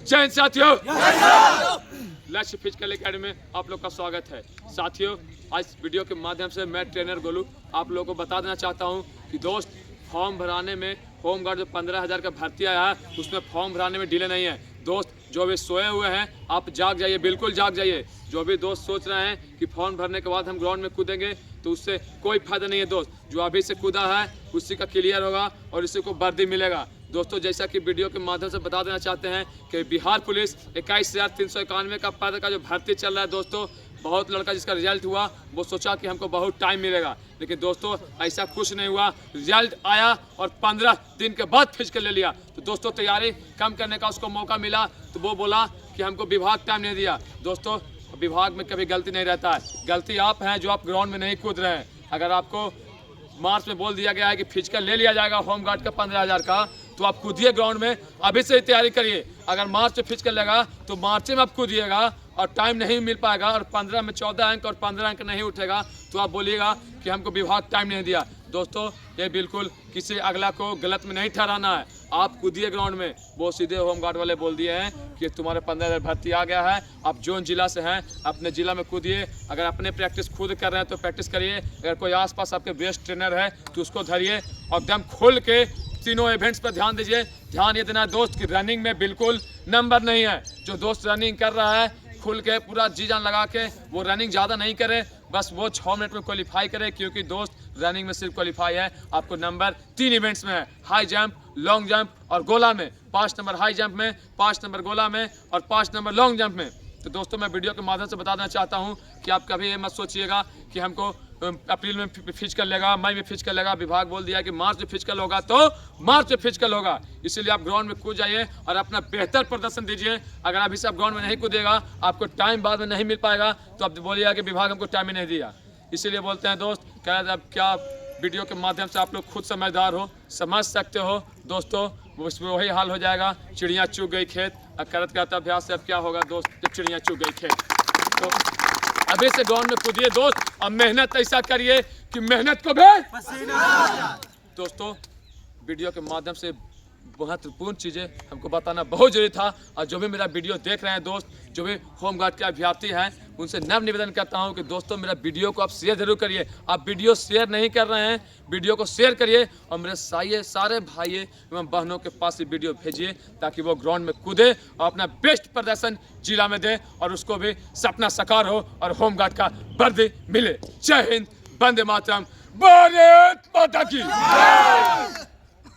जय हिंद साथियों। लक्ष्य फिजिकल एकेडमी में आप लोग का स्वागत है। साथियों, आज वीडियो के माध्यम से मैं ट्रेनर गोलू आप लोगों को बता देना चाहता हूं कि दोस्त, फॉर्म भराने में होमगार्ड जो 15,000 का भर्ती आया है उसमें फॉर्म भराने में डिले नहीं है। दोस्त, जो भी सोए हुए हैं आप जाग जाइए, बिल्कुल जाग जाइए। जो भी दोस्त सोच रहे हैं कि फॉर्म भरने के बाद हम ग्राउंड में कूदेंगे तो उससे कोई फायदा नहीं है। दोस्त, जो अभी से कूदा है उसी का क्लियर होगा और इसी को वर्दी मिलेगा। दोस्तों, जैसा कि वीडियो के माध्यम से बता देना चाहते हैं कि बिहार पुलिस 21,391 का पद का जो भर्ती चल रहा है दोस्तों, बहुत लड़का जिसका रिजल्ट हुआ वो सोचा कि हमको बहुत टाइम मिलेगा, लेकिन दोस्तों ऐसा कुछ नहीं हुआ। रिजल्ट आया और 15 दिन के बाद फिजिकल ले लिया। तो दोस्तों, तैयारी कम करने का उसको मौका मिला तो वो बोला कि हमको विभाग टाइम नहीं दिया। दोस्तों, विभाग में कभी गलती नहीं रहता है, गलती आप हैं जो आप ग्राउंड में नहीं कूद रहे हैं। अगर आपको मार्च में बोल दिया गया है कि फिजिकल ले लिया जाएगा होमगार्ड का 15,000 का, तो आप कूदिए ग्राउंड में, अभी से ही तैयारी करिए। अगर मार्च में फिजिकल लगा तो मार्च में आप कूदिएगा और टाइम नहीं मिल पाएगा और 15 में 14 अंक और 15 अंक नहीं उठेगा तो आप बोलिएगा कि हमको विभाग टाइम नहीं दिया। दोस्तों, ये बिल्कुल किसी अगला को गलत में नहीं ठहराना है। आप कूदिए ग्राउंड में। वो सीधे होमगार्ड वाले बोल दिए हैं कि तुम्हारे 15,000 भर्ती आ गया है, आप जोन जिला से हैं अपने जिला में कूदिए। अगर अपने प्रैक्टिस खुद कर रहे हैं तो प्रैक्टिस करिए। अगर कोई आसपास आपके बेस्ट ट्रेनर है तो उसको धरिए और एकदम खोल के तीनों इवेंट्स पर ध्यान दीजिए। ध्यान ये देना है दोस्त कि रनिंग में बिल्कुल नंबर नहीं है। जो दोस्त रनिंग कर रहा है खुल के पूरा जी जान लगा के, वो रनिंग ज़्यादा नहीं करे, बस वो 6 मिनट में क्वालिफाई करे, क्योंकि दोस्त रनिंग में सिर्फ क्वालिफाई है। आपको नंबर 3 इवेंट्स में है, हाई जंप, लॉन्ग जंप और गोला में। 5 नंबर हाई जंप में, 5 नंबर गोला में और 5 नंबर लॉन्ग जंप में। तो दोस्तों, मैं वीडियो के माध्यम से बता देना चाहता हूं कि आप कभी ये मत सोचिएगा कि हमको अप्रैल में फिजिकल लेगा, मई में फिजिकल लेगा। विभाग बोल दिया कि मार्च में फिजिकल होगा तो मार्च में फिजिकल होगा। इसीलिए आप ग्राउंड में कूद जाइए और अपना बेहतर प्रदर्शन दीजिए। अगर अभी से आप ग्राउंड में नहीं कूदेगा, आपको टाइम बाद में नहीं मिल पाएगा तो आप बोलिएगा कि विभाग हमको टाइम ही नहीं दिया। इसीलिए बोलते हैं दोस्त, क्या वीडियो के माध्यम से आप लोग खुद समझदार हो, समझ सकते हो। दोस्तों, उसमें वही हाल हो जाएगा, चिड़िया चुग गई खेत। करत करते अभ्यास से अब क्या होगा दोस्त, जब चिड़िया चुग गई खेत। तो अभी से ग्राउंड में कूदिए दोस्त और मेहनत ऐसा करिए कि मेहनत को भी पसीना। दोस्तों, वीडियो के माध्यम से महत्वपूर्ण चीज़ें हमको बताना बहुत जरूरी था। और जो भी मेरा वीडियो देख रहे हैं दोस्त, जो भी होमगार्ड के अभ्यर्थी हैं, उनसे नव निवेदन करता हूं कि दोस्तों, मेरा वीडियो को आप शेयर जरूर करिए। आप वीडियो शेयर नहीं कर रहे हैं, वीडियो को शेयर करिए और मेरे सारे भाई एवं बहनों के पास ये वीडियो भेजिए ताकि वो ग्राउंड में कूदे और अपना बेस्ट प्रदर्शन जिला में दे और उसको भी सपना साकार हो और होमगार्ड का वर्दी मिले। जय हिंद, वंदे मातरम, भारत माता की।